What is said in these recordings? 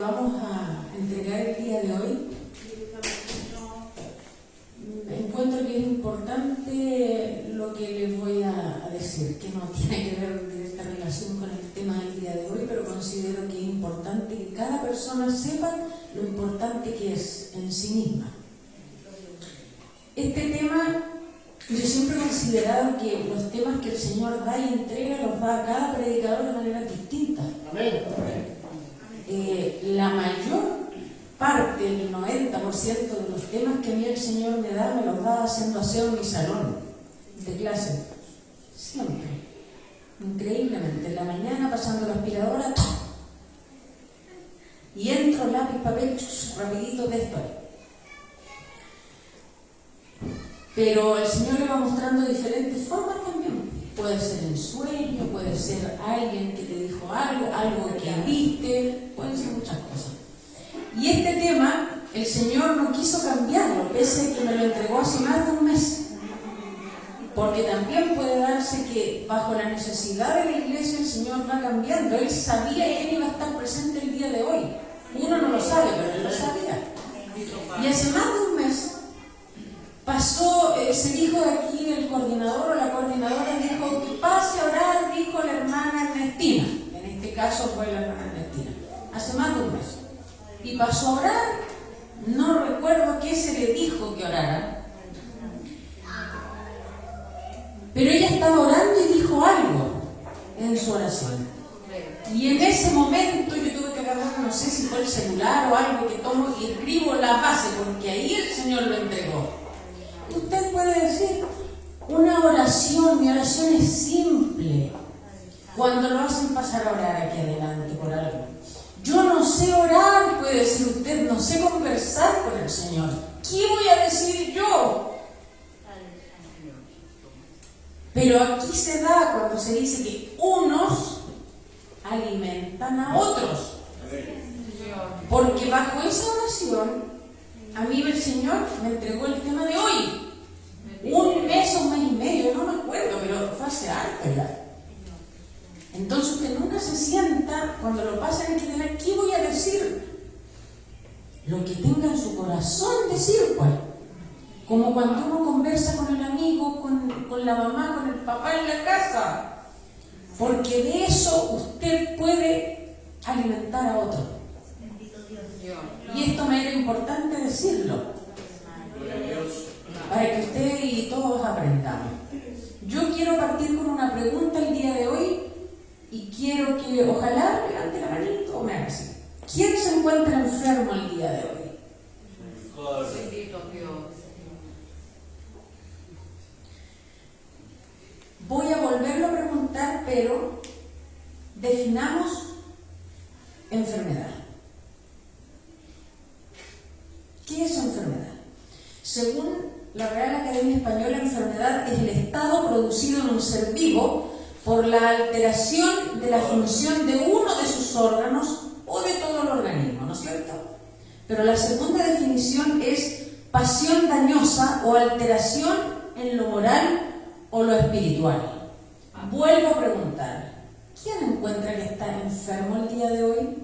Vamos a entregar el día de hoy. Encuentro que es importante lo que les voy a decir, que no tiene que ver directa relación con el tema del día de hoy, pero considero que es importante que cada persona sepa lo importante que es en sí misma. Este tema, yo siempre he considerado que los temas que el Señor da y entrega los da a cada predicador de manera distinta. Amén. La mayor parte, el 90% de los temas que a mí el Señor me los da haciendo aseo en mi salón de clase. Siempre. Increíblemente. En la mañana pasando la aspiradora, ¡tum! Y entro, lápiz, papel, rapidito de esto. Pero el Señor le va mostrando diferentes formas también. Puede ser en sueño, puede ser alguien que te dijo algo que viste, pueden ser muchas cosas. Y este tema, el Señor no quiso cambiarlo, pese a que me lo entregó hace más de un mes. Porque también puede darse que bajo la necesidad de la iglesia el Señor va cambiando. Él sabía que Él iba a estar presente el día de hoy. Uno no lo sabe, pero Él lo sabía. Y hace más de un mes pasó, se dijo aquí el coordinador o la coordinadora dijo que pase a orar, dijo la hermana Ernestina. En este caso fue la hermana Ernestina. Hace más de un mes. Y pasó a orar, no recuerdo qué se le dijo que orara. Pero ella estaba orando y dijo algo en su oración. Y en ese momento yo tuve que agarrar, no sé si fue el celular o algo que tomo y escribo la base, porque ahí el Señor lo entregó. Usted puede decir una oración, mi oración es simple. Cuando lo hacen pasar a orar aquí adelante por algo. Yo no sé orar, puede decir usted, no sé conversar con el Señor. ¿Qué voy a decir yo? Pero aquí se da cuando se dice que unos alimentan a otros. Porque bajo esa oración, a mí el Señor me entregó el tema de hoy. Un mes o un mes y medio, no me acuerdo, pero fue hace harto ya. Entonces usted nunca se sienta, cuando lo pasan en general, ¿qué voy a decir? Lo que tenga en su corazón decir, pues. Como cuando uno conversa con el amigo, con la mamá, con el papá en la casa. Porque de eso usted puede alimentar a otro. Y esto me era importante decirlo. Para que usted y todos aprendamos. Yo quiero partir con una pregunta el día de hoy y quiero que ojalá levante la manito o me haga así. ¿Quién se encuentra enfermo el día de hoy? Bendito Dios. Voy a volverlo a preguntar, pero definamos enfermedad. ¿Qué es enfermedad? Según la Real Academia Española, enfermedad es el estado producido en un ser vivo por la alteración de la función de uno de sus órganos o de todo el organismo, ¿no es cierto? Pero la segunda definición es pasión dañosa o alteración en lo moral o lo espiritual. Vuelvo a preguntar, ¿quién encuentra que está enfermo el día de hoy?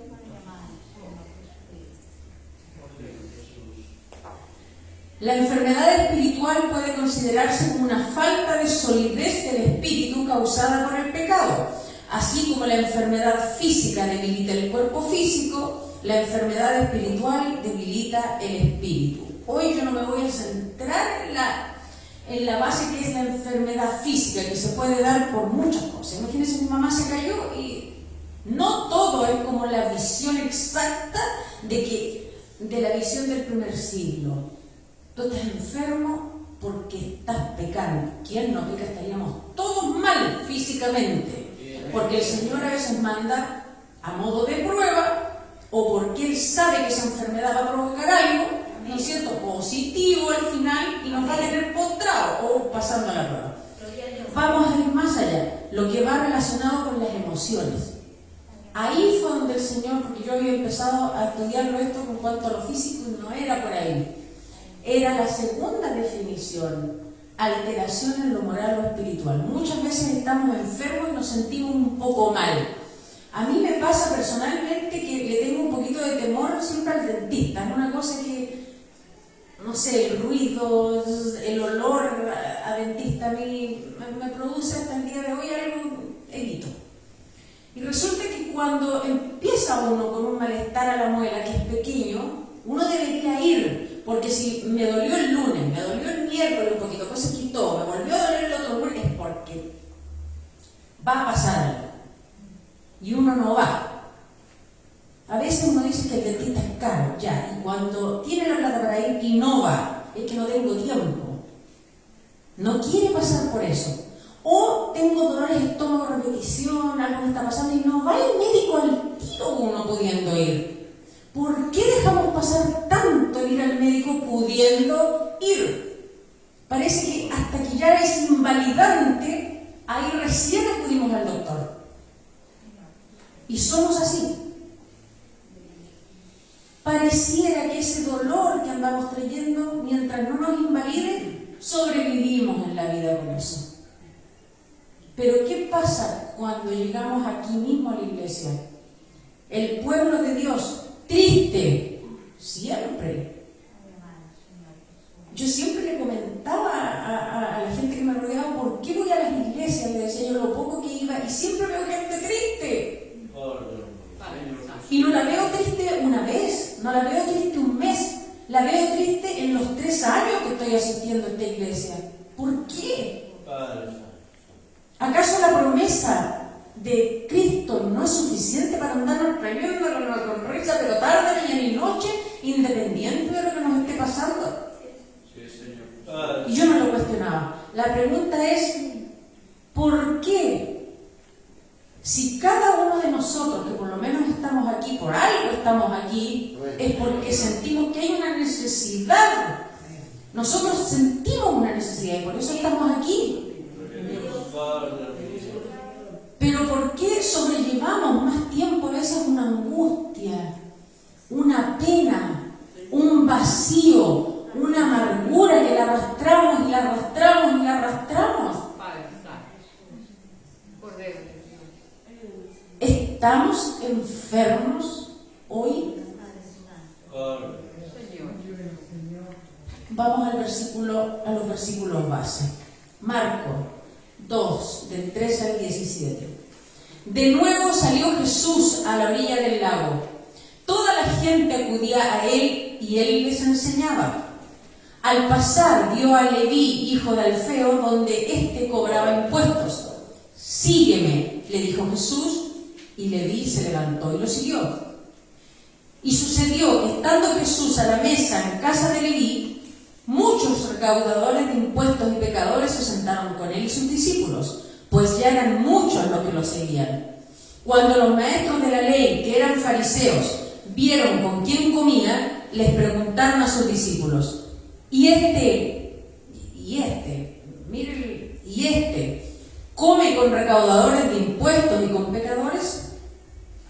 La enfermedad espiritual puede considerarse como una falta de solidez del espíritu causada por el pecado. Así como la enfermedad física debilita el cuerpo físico, la enfermedad espiritual debilita el espíritu. Hoy yo no me voy a centrar en la base que es la enfermedad física, que se puede dar por muchas cosas. Imagínense, mi mamá se cayó y no todo es como la visión exacta de la visión del primer siglo. Tú estás enfermo porque estás pecando. ¿Quién no peca? Estaríamos todos mal físicamente. Porque el Señor a veces manda a modo de prueba, o porque Él sabe que esa enfermedad va a provocar algo, ¿no es cierto?, positivo al final, y nos va a tener postrado o pasando a la prueba. Vamos a ir más allá, lo que va relacionado con las emociones. Ahí fue donde el Señor, porque yo había empezado a estudiarlo esto en cuanto a lo físico y no era por ahí. Era la segunda definición, alteración en lo moral o espiritual. Muchas veces estamos enfermos y nos sentimos un poco mal. A mí me pasa personalmente que le tengo un poquito de de temor siempre al dentista. Es una cosa que, no sé, el ruido, el olor a dentista a mí me produce hasta el día de hoy algo evito. Y resulta que cuando empieza uno con un malestar a la muela que es pequeño, uno debería ir, porque si me dolió el lunes, me dolió el miércoles un poquito, pues se quitó, me volvió a doler el otro lunes, es porque va a pasar algo. Y uno no va. A veces uno dice que el dentista es caro, ya, y cuando tiene la plata para ir y no va, es que no tengo tiempo. No quiere pasar por eso. O tengo dolores de estómago, repetición, algo me está pasando y no va el médico al tiro uno pudiendo ir. ¿Por qué dejamos pasar tanto el ir al médico pudiendo ir? Parece que hasta que ya es invalidante, ahí recién acudimos al doctor. Y somos así. Pareciera que ese dolor que andamos trayendo, mientras no nos invalide, sobrevivimos en la vida con eso. Pero ¿qué pasa cuando llegamos aquí mismo a la iglesia? El pueblo de Dios, triste, siempre. Yo siempre le comentaba a la gente que me rodeaba, ¿por qué voy a las iglesias? Le decía yo lo poco que iba, y siempre veo gente triste. Y no la veo triste una vez, no la veo triste un mes, la veo triste en los 3 años que estoy asistiendo a esta iglesia. ¿Por qué? ¿Acaso la promesa de Cristo no es suficiente para andarnos trayendo con una sonrisa, pero tarde, mañana y noche, independiente de lo que nos esté pasando? Sí, Señor. Y yo no lo cuestionaba. La pregunta es, ¿por qué? Si cada uno de nosotros, que por lo menos estamos aquí, por algo estamos aquí, es porque sentimos que hay una necesidad. Nosotros sentimos una necesidad y por eso estamos aquí. Pero ¿por qué sobrellevamos más tiempo a veces una angustia, una pena, un vacío, una amargura que la arrastramos y la arrastramos y la arrastramos? ¿Estamos enfermos hoy? Vamos a los versículos base. Marcos 2, del 13 al 17. De nuevo salió Jesús a la orilla del lago. Toda la gente acudía a él y él les enseñaba. Al pasar vio a Leví, hijo de Alfeo, donde éste cobraba impuestos. Sígueme, le dijo Jesús, y Leví se levantó y lo siguió. Y sucedió que estando Jesús a la mesa en casa de Leví, muchos recaudadores de impuestos y pecadores se sentaron con él y sus discípulos, pues ya eran muchos los que lo seguían. Cuando los maestros de la ley, que eran fariseos, vieron con quién comía, les preguntaron a sus discípulos, ¿y este, come con recaudadores de impuestos y con pecadores?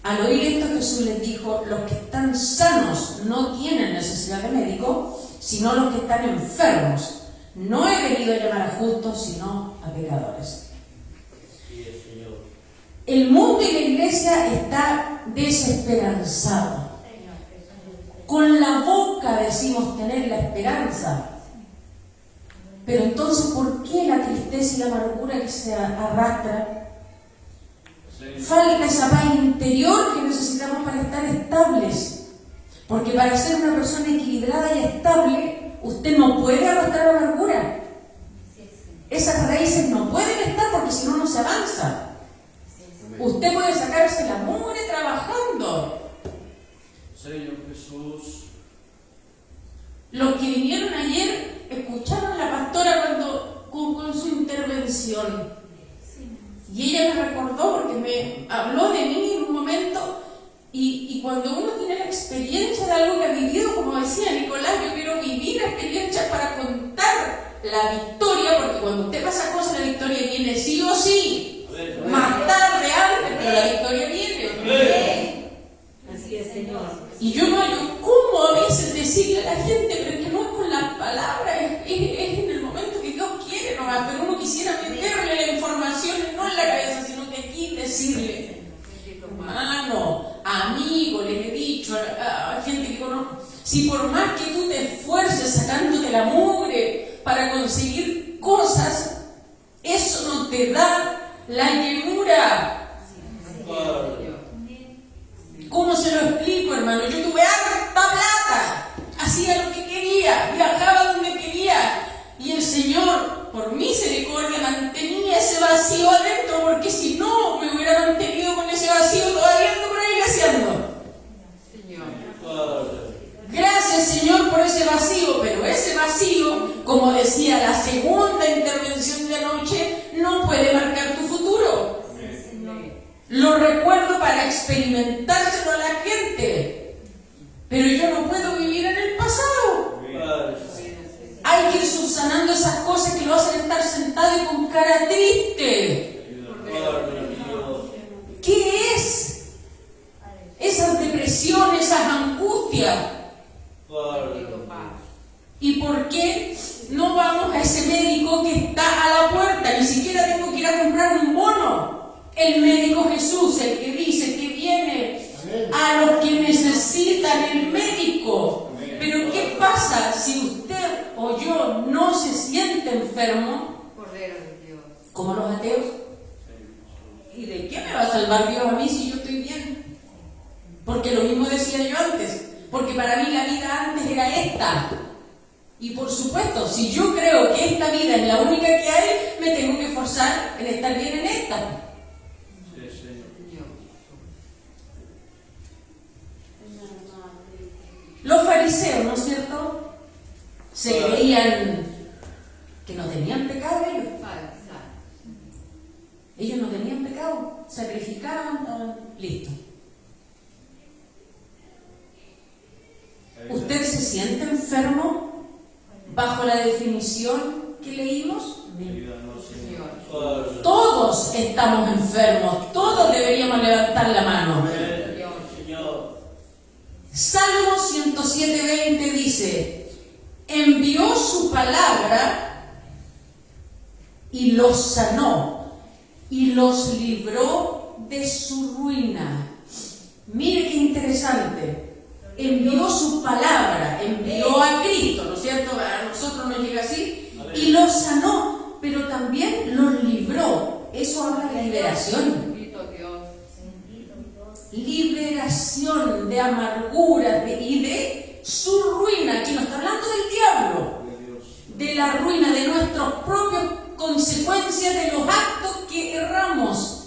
Al oír esto, Jesús les dijo, los que están sanos no tienen necesidad de médico, sino los que están enfermos. No he venido a llamar a justos, sino a pecadores. El mundo y la iglesia está desesperanzado. Con la boca decimos tener la esperanza. Pero entonces, ¿por qué la tristeza y la amargura que se arrastra? Falta esa paz interior que necesitamos para estar estables. Porque para ser una persona equilibrada y estable, usted no puede arrastrar la amargura. Esas raíces no pueden estar porque si no, no se avanza. Usted puede sacarse la mugre trabajando. Señor Jesús. Los que vinieron ayer escucharon a la pastora con su intervención. Y ella me recordó porque me habló de mí en un momento. Y cuando uno tiene la experiencia de algo que ha vivido, como decía Nicolás, yo quiero vivir la experiencia para contar la victoria, porque cuando usted pasa cosas, la victoria viene sí o sí. Más tarde, antes, pero la victoria viene. Así es, Señor. Y yo no hallo cómo a veces decirle a la gente, pero es que no es con las palabras, es en el momento que Dios quiere nomás, pero uno quisiera meterle la información no en la cabeza, sino que aquí decirle, hermano, a amigos, les he dicho, a gente que conozco, si por más que tú te esfuerces sacándote la mugre para conseguir cosas, eso no te da la llenura. ¿Cómo se lo explico, hermano? Yo tuve harta plata, hacía lo que quería, viajaba donde quería, y el Señor, por misericordia, mantenía ese vacío adentro, porque si no me hubiera mantenido con ese vacío, todavía ando por ahí gaseando. Gracias, Señor, por ese vacío, pero ese vacío, como decía la segunda intervención de anoche, no puede marcar tu futuro. Lo recuerdo para experimentárselo a la gente, pero yo no puedo vivir en el pasado. Hay que ir subsanando esas cosas que lo hacen estar sentado y con cara triste. ¿Qué es? Esas depresiones, esas angustias. ¿Y por qué no vamos a ese médico que está a la puerta? Ni siquiera tengo que ir a comprar un bono. El médico Jesús, el que dice que viene a los que necesitan el médico. Pero ¿qué pasa si usted o yo no se siente enfermo? Como los ateos. ¿Y de qué me va a salvar Dios a mí si yo estoy bien? Porque lo mismo decía yo antes. Porque para mí la vida antes era esta. Y por supuesto, si yo creo que esta vida es la única que hay, me tengo que esforzar en estar bien en esta. Los fariseos, ¿no es cierto? Se creían que no tenían pecado ellos. Ellos no tenían pecado, sacrificaban, listo. ¿Usted se siente enfermo bajo la definición que leímos? Todos estamos enfermos, todos deberíamos levantar la mano. Salmo 107:20 dice: envió su palabra y los sanó y los libró de su ruina. Mire qué interesante. Envió su palabra, envió a Cristo, ¿no es cierto? A nosotros nos llega así, y los sanó, pero también los libró. Eso habla de liberación. Liberación de amargura y de su ruina. Aquí no está hablando del diablo, de la ruina, de nuestras propias consecuencias, de los actos que erramos.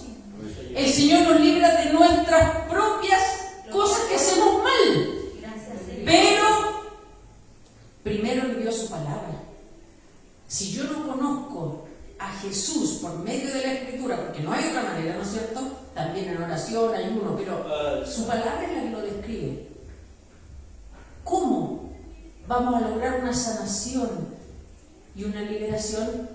El Señor nos libra de nuestras propias cosas que hacemos mal. Pero primero envió su palabra. Si yo no conozco a Jesús por medio de la Escritura, porque no hay otra manera, ¿no es cierto? También en oración hay uno, pero su palabra es la que lo describe. ¿Cómo vamos a lograr una sanación y una liberación?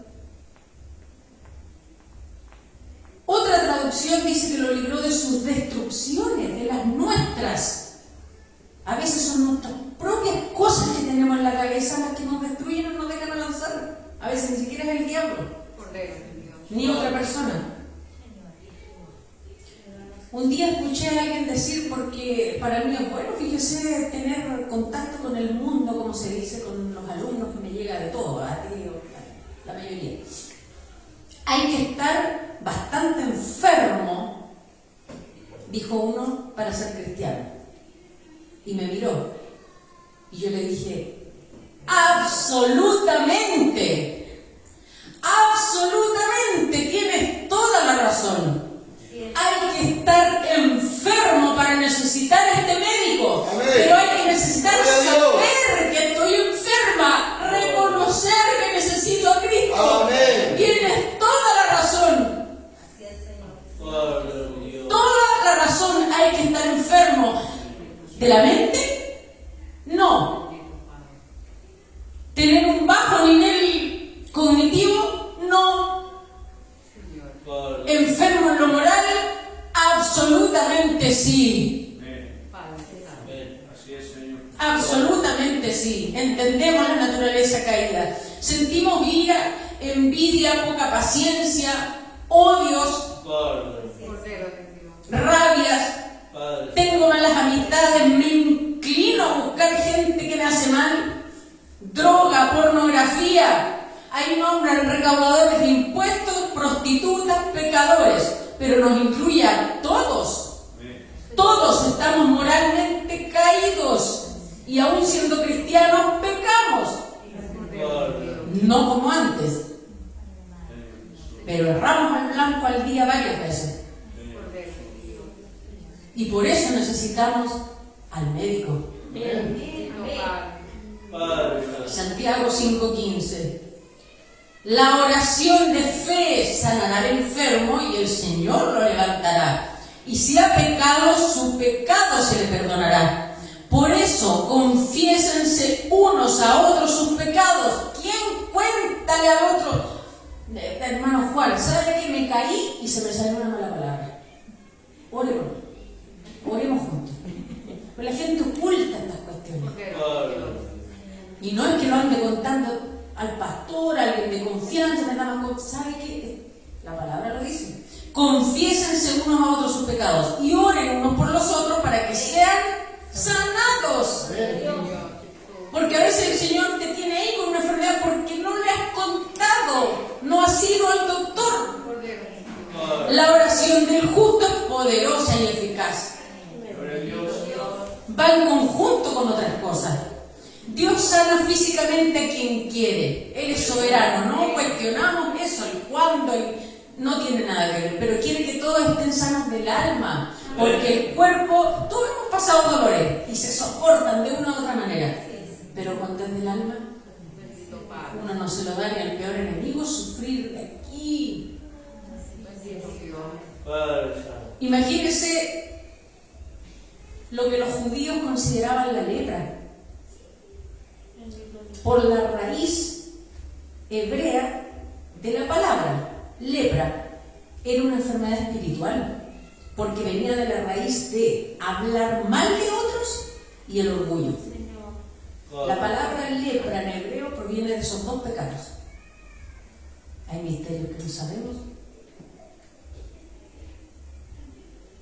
Otra traducción dice que lo libró de sus destrucciones, de las nuestras. A veces son nuestras propias cosas que tenemos en la cabeza las que nos destruyen o nos dejan avanzar. A veces ni siquiera es el diablo, ni otra persona. Un día escuché a alguien decir, porque para mí es bueno, fíjese, tener contacto con el mundo, como se dice, con los alumnos, que me llega de todo, ateo, la mayoría. Hay que estar bastante enfermo, dijo uno, para ser cristiano. Y me miró. Y yo le dije: absolutamente, absolutamente, tienes toda la razón. Hay que estar enfermo para necesitar a este médico. Amén. Pero hay que necesitar saber que estoy enferma, reconocer que necesito a Cristo. Amén. Tienes toda la razón. Así es, Señor. Toda la razón. Hay que estar enfermo. ¿De la mente? No. ¿Tener un bajo nivel cognitivo? No. ¿Enfermo en lo moral? Absolutamente sí. Absolutamente sí. Entendemos la naturaleza caída. Sentimos ira, envidia, poca paciencia, odios, rabias. Tengo amistades, me inclino a buscar gente que me hace mal, droga, pornografía. Ahí nombran recaudadores de impuestos, prostitutas, pecadores, pero nos incluye a todos. Todos estamos moralmente caídos y aún siendo cristianos pecamos. No como antes, pero erramos al blanco al día varias veces. Y por eso necesitamos al médico. Santiago 5:15. La oración de fe sanará al enfermo y el Señor lo levantará. Y si ha pecado, su pecado se le perdonará. Por eso, confiésense unos a otros sus pecados. ¿Quién cuéntale al otro? Hermano Juan, ¿sabe que me caí y se me salió una mala palabra? Oremos juntos. Pero la gente oculta estas cuestiones. Y no es que lo ande contando al pastor, a alguien de confianza, ¿sabe qué? La palabra lo dice. Confiésense unos a otros sus pecados y oren unos por los otros para que sean sanados. Porque a veces el Señor te tiene ahí con una enfermedad porque no le has contado, no has ido al doctor. La oración del justo es poderosa y eficaz. Va en conjunto con otras cosas. Dios sana físicamente a quien quiere. Él es soberano, no cuestionamos eso, el cuándo, no tiene nada que ver, pero quiere que todos estén sanos del alma, porque el cuerpo, todos hemos pasado dolores y se soportan de una u otra manera, pero cuando es del alma, uno no se lo da ni al peor enemigo sufrir de aquí. Imagínense lo que los judíos consideraban la lepra. Por la raíz hebrea de la palabra, lepra, era una enfermedad espiritual, porque venía de la raíz de hablar mal de otros y el orgullo. La palabra lepra en hebreo proviene de esos dos pecados. Hay misterios que no sabemos.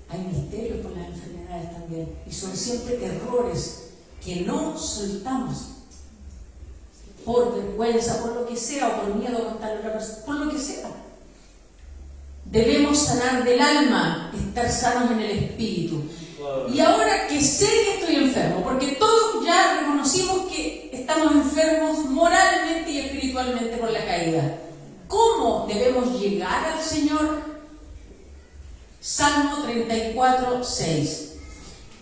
Hay misterios por las enfermedades también, y son siempre terrores que no soltamos. Por vergüenza, por lo que sea, o por miedo a contarle a otra persona, por lo que sea. Debemos sanar del alma, estar sanos en el espíritu. Y ahora que sé que estoy enfermo, porque todos ya reconocimos que estamos enfermos moralmente y espiritualmente por la caída. ¿Cómo debemos llegar al Señor? Salmo 34:6.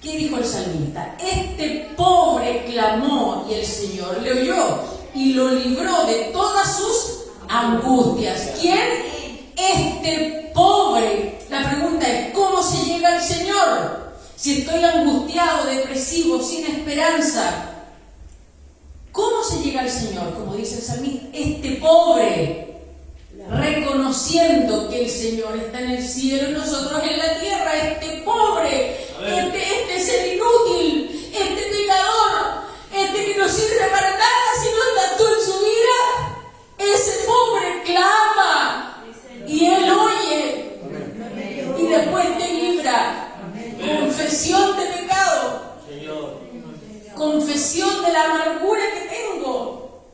¿Qué dijo el salmista? Este pobre clamó y el Señor le oyó y lo libró de todas sus angustias. ¿Quién? Este pobre. La pregunta es, ¿cómo se llega al Señor? Si estoy angustiado, depresivo, sin esperanza, ¿cómo se llega al Señor? Como dice el salmista, este pobre, reconociendo que el Señor está en el cielo y nosotros en la tierra, este pobre, este ser inútil, este pecador, este que no sirve para nada si no está tú en su vida, ese pobre clama y Él oye y después te libra. Confesión de pecado, confesión de la amargura que tengo,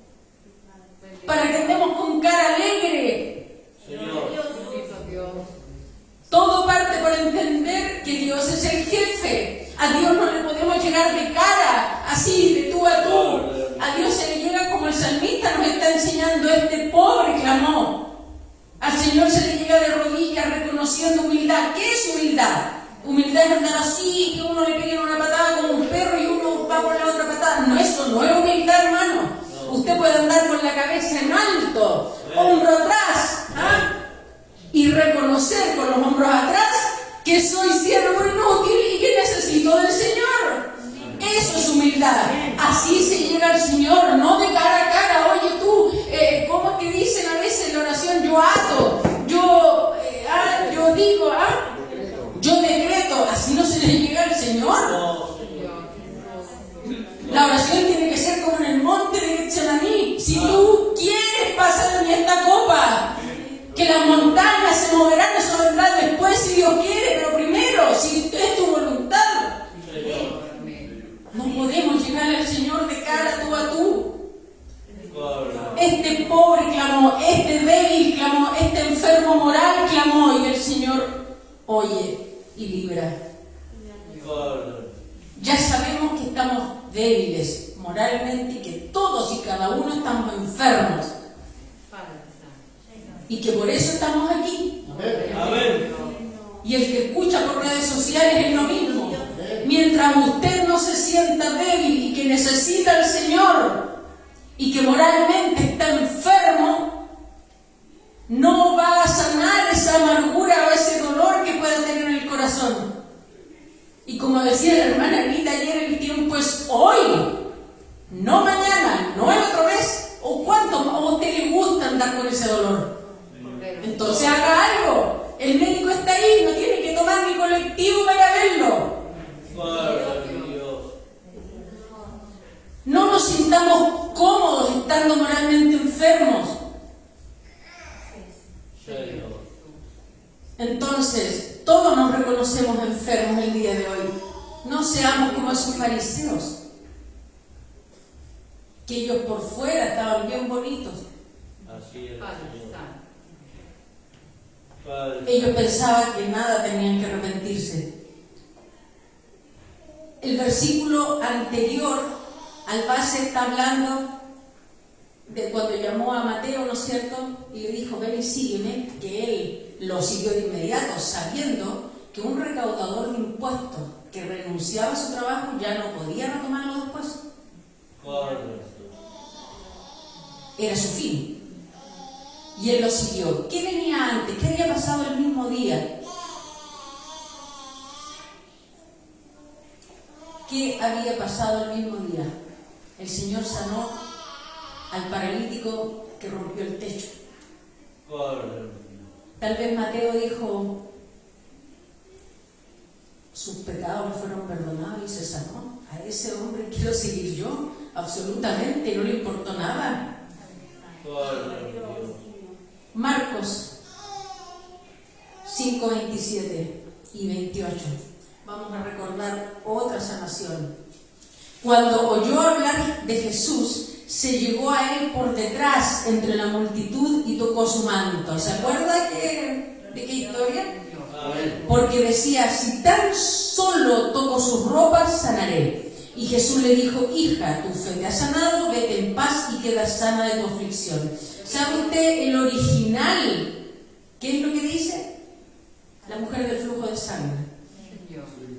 para que andemos con cara alegre. Todo parte por entender que Dios es el jefe. A Dios no le podemos llegar de cara, así, de tú a tú. A Dios se le llega como el salmista nos está enseñando, este pobre clamó. Al Señor se le llega de rodillas reconociendo humildad. ¿Qué es humildad? Humildad es andar así, que uno le pegue una patada como un perro y uno va por la otra patada. No, eso no es humildad, hermano. Usted puede andar con la cabeza en alto, hombro atrás, y reconocer con los hombros atrás que soy siervo inútil y que necesito del Señor. Eso es humildad. Así se llega al Señor, no de cara a cara. Oye tú, ¿cómo es que dicen a veces en la oración? Yo ato, yo digo, yo decreto. Así no se le llega al Señor. La oración tiene que ser como en el monte de Getsemaní. Si tú quieres pasar en esta copa, que las montañas se moverán, eso vendrá después si Dios quiere, pero primero, si es tu voluntad. podemos llegar al Señor de cara tú a tú. Guarda. Este pobre clamó, este débil clamó, este enfermo moral clamó, y el Señor oye y libra. Guarda. Ya sabemos que estamos débiles moralmente y que todos y cada uno estamos enfermos y que por eso estamos aquí. Amén. Y el que escucha por redes sociales es lo mismo. Mientras usted no se sienta débil y que necesita al Señor y que moralmente está enfermo, no va a sanar esa amargura o ese dolor que pueda tener en el corazón. Y como decía la hermana Anita ayer, el tiempo es hoy, no mañana, no el otro mes. ¿O cuánto a usted le gusta andar con ese dolor? Entonces haga algo. El médico está ahí, no tiene que tomar ni colectivo para verlo. Guarda, Dios. No nos sintamos cómodos estando moralmente enfermos. Señor. Entonces, todos nos reconocemos enfermos el día de hoy. No seamos como esos fariseos, que ellos por fuera estaban bien bonitos. Así es, Señor. Padre. Ellos pensaban que nada tenían que arrepentirse. El versículo anterior al base está hablando de cuando llamó a Mateo, ¿no es cierto? Y le dijo, ven y sígueme, que él lo siguió de inmediato, sabiendo que un recaudador de impuestos que renunciaba a su trabajo ya no podía retomarlo después. Guarda. Era su fin. Y él lo siguió. ¿Qué venía antes? ¿Qué había pasado el mismo día? ¿Qué había pasado el mismo día? El Señor sanó al paralítico que rompió el techo. Guarda. Tal vez Mateo dijo, sus pecados le fueron perdonados y se sanó. A ese hombre quiero seguir yo, absolutamente, no le importó nada. Guarda, Dios. Marcos 5, 27 y 28. Vamos a recordar otra sanación. Cuando oyó hablar de Jesús, se llegó a él por detrás entre la multitud y tocó su manto. ¿Se acuerda de qué historia? Amén. Porque decía, si tan solo toco sus ropas, sanaré. Y Jesús le dijo, hija, tu fe te ha sanado, vete en paz y queda sana de tu aflicción. ¿Sabe usted el original? ¿Qué es lo que dice? La mujer del flujo de sangre.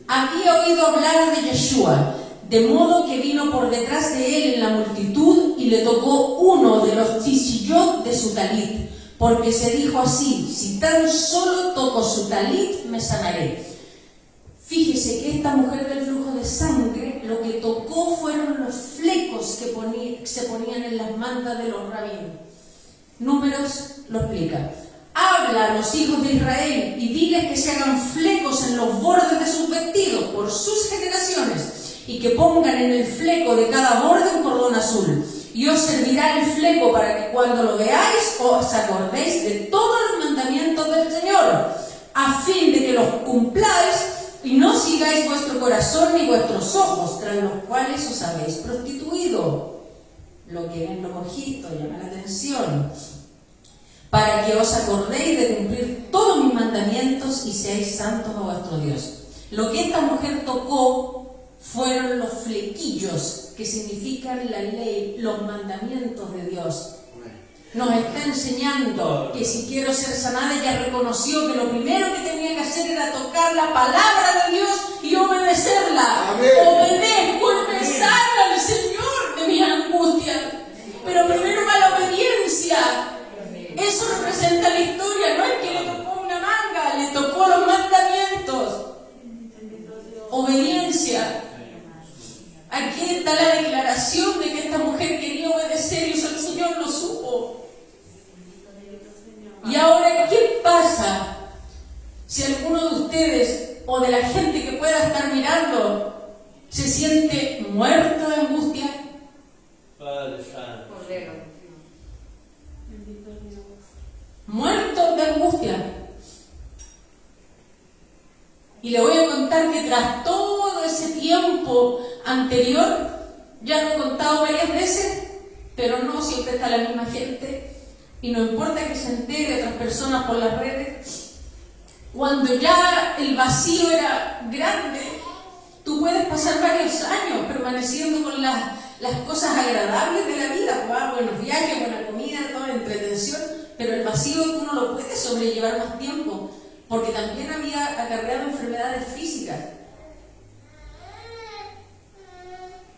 Había oído hablar de Yeshua, de modo que vino por detrás de él en la multitud y le tocó uno de los tzitziyot de su talit, porque se dijo así, si tan solo toco su talit, me sanaré. Fíjese que esta mujer del flujo de sangre, lo que tocó fueron los flecos que se ponían en las mantas de los rabinos. Números lo explica. Habla a los hijos de Israel y diles que se hagan flecos en los bordes de sus vestidos por sus generaciones y que pongan en el fleco de cada borde un cordón azul. Y os servirá el fleco para que cuando lo veáis os acordéis de todos los mandamientos del Señor, a fin de que los cumpláis y no sigáis vuestro corazón ni vuestros ojos, tras los cuales os habéis prostituido. Lo que en los ojitos llama la atención. Para que os acordéis de cumplir todos mis mandamientos y seáis santos a vuestro Dios. Lo que esta mujer tocó fueron los flequillos, que significan la ley, los mandamientos de Dios. Nos está enseñando que si quiero ser sanada, ella reconoció que lo primero que tenía que hacer era tocar la palabra de Dios y obedecerla. Amén. Obedezco y me sana el Señor de mi angustia. Pero primero va la obediencia. Eso representa la historia, no es que le tocó una manga, le tocó los mandamientos. Obediencia. Aquí está la declaración de que esta mujer quería obedecer y el Señor lo supo. Y ahora, ¿qué pasa si alguno de ustedes o de la gente que pueda estar mirando se siente muerto de angustia? Padre Santo. Muerto de angustia. Y le voy a contar que tras todo todo ese tiempo anterior, ya lo he contado varias veces, pero no siempre está la misma gente, y no importa que se entere otras personas por las redes. Cuando ya el vacío era grande, tú puedes pasar varios años permaneciendo con las cosas agradables de la vida, buenos viajes, buena comida, toda entretención, pero el vacío tú no lo puedes sobrellevar más tiempo, porque también había acarreado enfermedades físicas.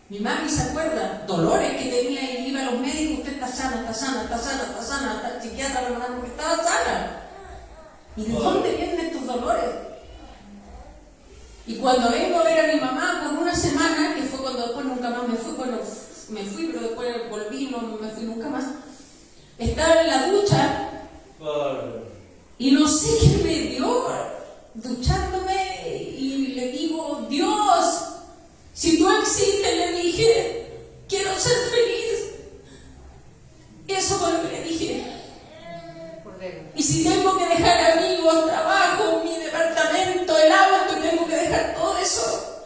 Mi mami se acuerda, dolores que tenía y iba a los médicos, usted está sana, hasta el psiquiatra me mandaron porque estaba sana. ¿Y de dónde vienen estos dolores? Y cuando vengo a ver a mi mamá por una semana, que fue cuando después nunca más me fui, bueno, me fui, pero después volví, no me fui nunca más, estaba en la ducha y no sé qué me dio, duchándome, y le digo, Dios, si tú existes, le dije, quiero ser feliz. Eso fue lo que le dije. Y si tengo que dejar amigos, trabajo, mi departamento, el auto, y tengo que dejar todo eso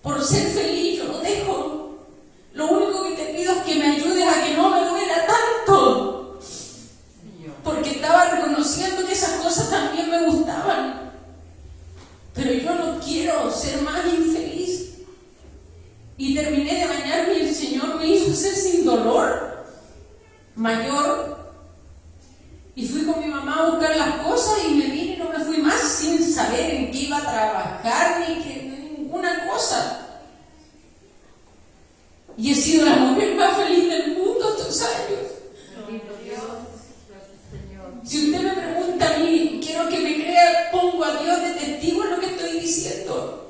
por ser feliz, yo lo dejo. Lo único que te pido es que me ayudes a que no me duela tanto. Porque estaba reconociendo que esas cosas también me gustaban. Pero yo no quiero ser más infeliz. Y terminé de bañarme y el Señor me hizo ser sin dolor mayor. Y fui con mi mamá a buscar las cosas y me vine y no me fui más sin saber en qué iba a trabajar ni ninguna cosa. Y he sido la mujer más feliz del mundo estos años. Si usted me pregunta a mí, quiero que me crea, pongo a Dios de testigo en lo que estoy diciendo.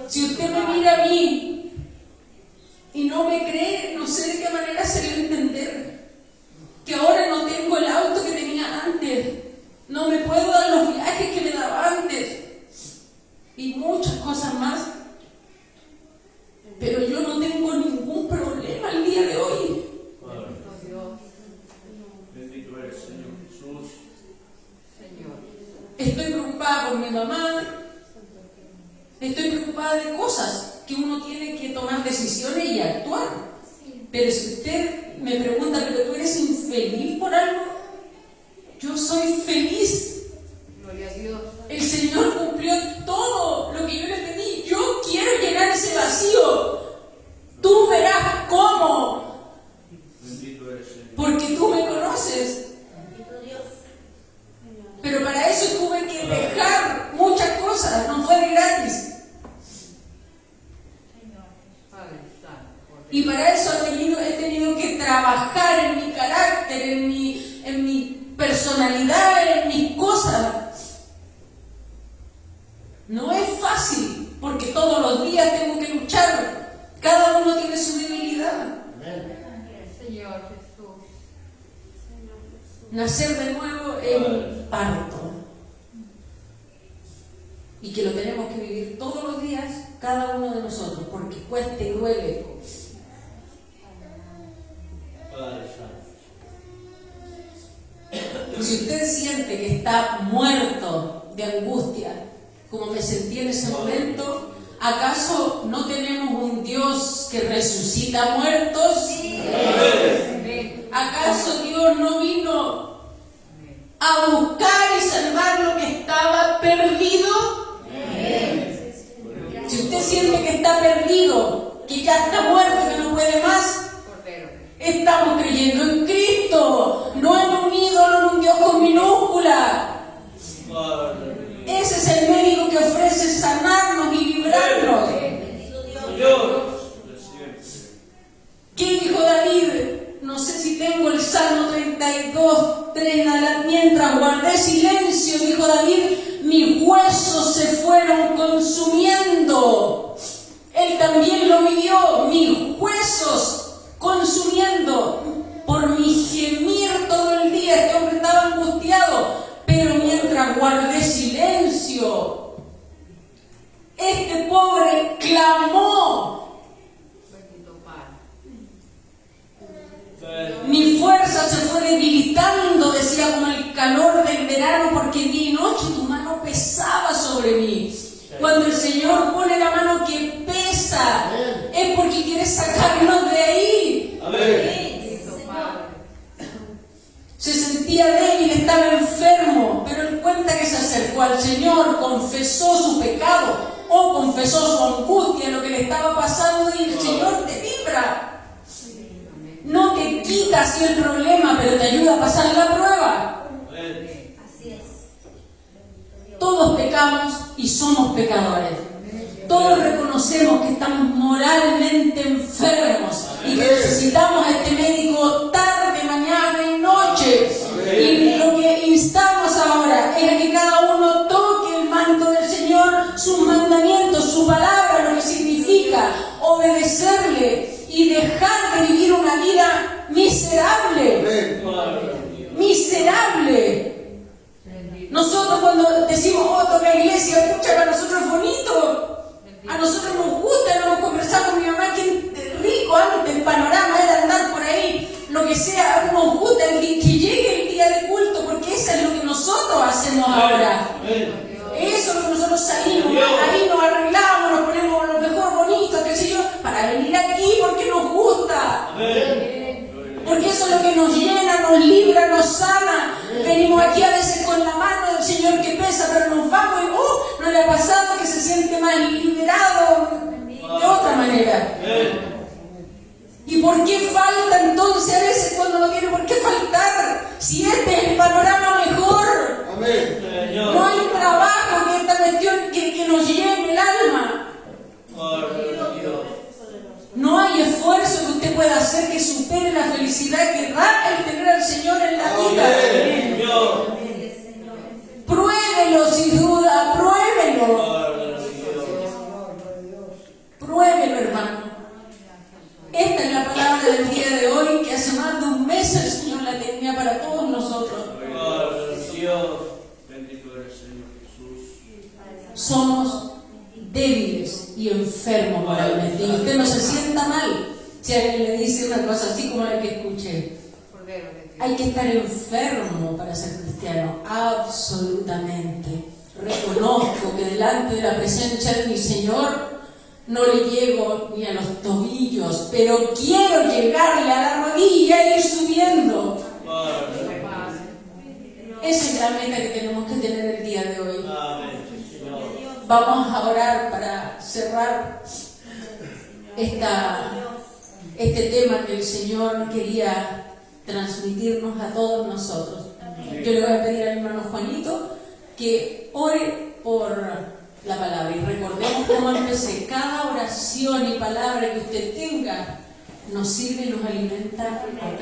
Si usted me mira a mí y no me cree, no sé de qué manera hacerle entender que ahora no tengo el auto que tenía antes, no me puedo dar los viajes que me daba antes y muchas cosas más, pero yo no tengo ningún problema el día de hoy. Bendito eres, Señor Jesús. Estoy preocupada por mi mamá, estoy preocupada de cosas que uno tiene que tomar decisiones y actuar. Pero si usted me pregunta, ¿pero tú eres infeliz por algo? Yo soy feliz. Gloria a Dios. El Señor cumplió todo lo que yo le pedí. Yo quiero llenar ese vacío. Tú verás cómo. Bendito eres, Señor. Porque tú me conoces. Pero para eso tuve que dejar muchas cosas. No fue de gratis. Y para eso he tenido que trabajar en mi carácter, en mi personalidad, en mis cosas. No es fácil, porque todos los días tengo que luchar. Cada uno tiene su debilidad. Señor Jesús. Nacer de nuevo es un parto. Y que lo tenemos que vivir todos los días, cada uno de nosotros, porque cuesta y duele. Si usted siente que está muerto de angustia, como me sentí en ese momento, ¿acaso no tenemos un Dios que resucita muertos? ¿Acaso Dios no vino a buscar y salvar lo que estaba perdido? Si usted siente que está perdido, que ya está muerto, que no puede más, estamos creyendo en Cristo, no en un ídolo, en un Dios con minúscula. Ese es el médico que ofrece sanarnos y librarnos. ¿Qué dijo David? No sé si tengo el Salmo 32, 3 en adelante. Mientras guardé silencio, dijo David, mis huesos se fueron consumiendo. Él también lo vivió, mis huesos consumiendo por mi gemir todo el día. Este hombre estaba angustiado, pero mientras guardé silencio, este pobre clamó. Mi fuerza se fue debilitando, decía, como el calor del verano, porque día y noche tu mano pesaba sobre mí. Cuando el Señor pone la mano que casa, es porque quiere sacarnos de ahí. Cristo, Padre. Se sentía débil, estaba enfermo, pero él cuenta que se acercó al Señor, confesó su pecado o confesó su angustia, lo que le estaba pasando, y el Señor te libra. No te quita así el problema, pero te ayuda a pasar la prueba. Así es. Todos pecamos y somos pecadores. Todos reconocemos que estamos moralmente enfermos y que necesitamos a este médico tarde, mañana y noche. Y lo que instamos ahora es a que cada uno toque el manto del Señor, sus mandamientos, su palabra, lo que significa obedecerle y dejar de vivir una vida miserable. Miserable. Nosotros cuando decimos, toca iglesia, escucha, para nosotros es bonito. A nosotros nos gusta, lo hemos conversado con mi mamá, que rico antes el panorama era andar por ahí, lo que sea, nos gusta que llegue el día de culto, porque eso es lo que nosotros hacemos ahora. Eso es lo que nosotros salimos, ahí nos arreglamos, nos ponemos lo mejor bonito, qué sé yo, para venir aquí porque nos gusta. Porque eso es lo que nos llena, nos libra, nos sana. Venimos aquí a veces con la mano del Señor que pesa, pero nos vamos y no le ha pasado que se siente más liberado de otra manera. ¿Y por qué falta entonces a veces cuando no tiene por qué faltar? Si este es el panorama mejor. No hay un trabajo que esta cuestión que nos llene el alma. No hay esfuerzo que usted pueda hacer que supere la felicidad que da el tener al Señor en la vida. Pruébelo sin duda, pruébelo. Pruébelo, hermano. Esta es la palabra del día de hoy, que hace más de un mes el Señor la tenía para todos nosotros. Bendito eres, Señor Jesús. Somos débiles y enfermos moralmente. Y usted no se sienta mal si alguien le dice una cosa así como la que escuché. Cordero de Dios. Hay que estar enfermo para ser cristiano, absolutamente. Reconozco que delante de la presencia de mi Señor no le llego ni a los tobillos, pero quiero llegarle a la rodilla e ir subiendo. Esa es la meta que tenemos que tener el día de hoy. Vamos a orar para cerrar este tema que el Señor quería transmitirnos a todos nosotros. Yo le voy a pedir al hermano Juanito que ore por la palabra y recordemos cómo empecé. Cada oración y palabra que usted tenga nos sirve y nos alimenta a